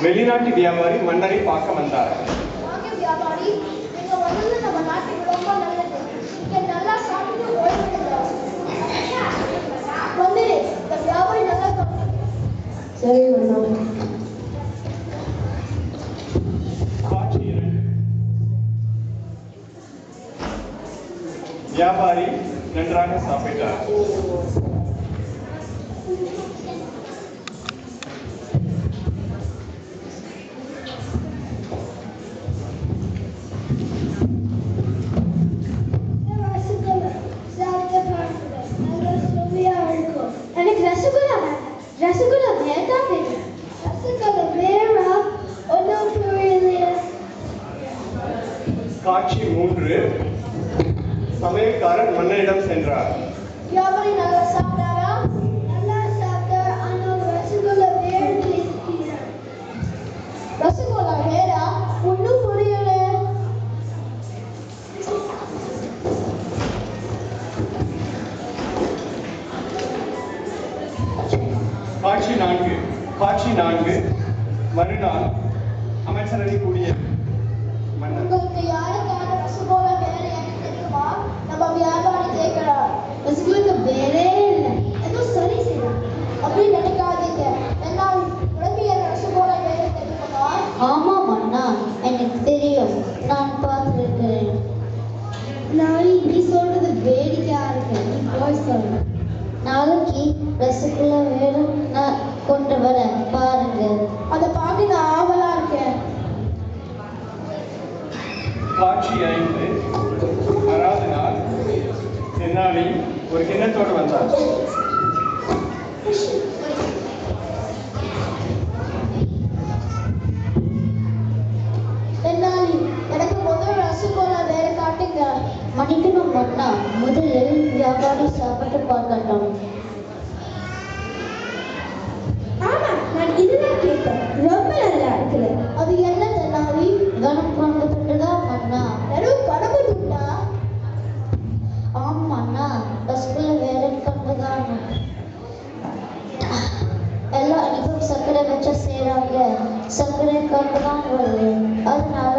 வெளிநாட்டு வியாபாரி மன்னரை பார்க்க வந்தார். வாங்க வியாபாரி, நீங்க வந்தது நம்ம நாட்டுக்கு ரொம்ப நல்லது. இங்க நல்லா சாப்பிட்டு ஓய்வெடுக்கலாம். மன்னரே, இந்த வியாபாரி நல்லா சாப்பிட்டு. சரி மன்னா. காட்சி 2. வியாபாரி நன்றாக சாப்பிட்டார். எனக்கு ரசகுல்லா வேண்டாம். ரசகுல்லா வேண்டாம் வேண்டாம். ரசகுல்லா வேண்டாம். ஒன்றும் புரியலையே. காட்சி 3. சமையல்காரன் மன்னரிடம் சென்றார். வியாபாரி நல்லா சாப்பிட்டாரா? நல்லா சாப்பிட்டார். ஆனால் ரசகுல்லா வேறு ரசகுல்லா வேறா? ஒன்றும் புரியல. காட்சி 4. மறுநாள் அமைச்சரவை கூடிய மன்னர். உங்களுக்கு யாருக்கான ரசகுல்லா வேற எனக்கு தெரியுமா? நம்ம வியாபாரி கேட்கிறார். ரசகுல்லா வேறே இல்லை. ஏதோ சரி செய்யலாம். அப்படி நினைக்காதீங்க. என்னால் உடம்பிய ரசகுல்லா வேற தெரியுமா? ஆமாம் அண்ணா, எனக்கு தெரியும். நான் பார்த்துருக்கிறேன். நாளை நீ சொல்றது வேடிக்கையா இருக்கு. நீ போய் சொல்லு. நாளைக்கு ரசகுல்லா வேறு நான் கொண்டு வர பாருங்க. அதை பார்க்க நான் ஆவலா இருக்கேன். காட்சி 5. 6வது நாள் தென்னாலி ஒரு கிண்ணத்தோடு வந்தார். தென்னாலி, எனக்கு முதல் ரசகுல்லா வேற காட்டுங்க. மன்னிக்கணும் அண்ணா, முதலில் வியாபாரி சாப்பிட்டு பார்க்கட்டும். ஆமா, நான் இதுதான் கேட்டேன். ரொம்ப நல்லா இருக்குது. அது என்ன தென்னாலி? கனம் கொண்டு தான் அண்ணா. வெறும் கனவு துண்டா? ஆமாம் அண்ணா, ரசகுல்லா வேற கொண்டு தான். எல்லா இனிப்பும் சர்க்கரை வச்சு செய்கிறாங்க. சர்க்கரை கொண்டு தான் வருது. அதனால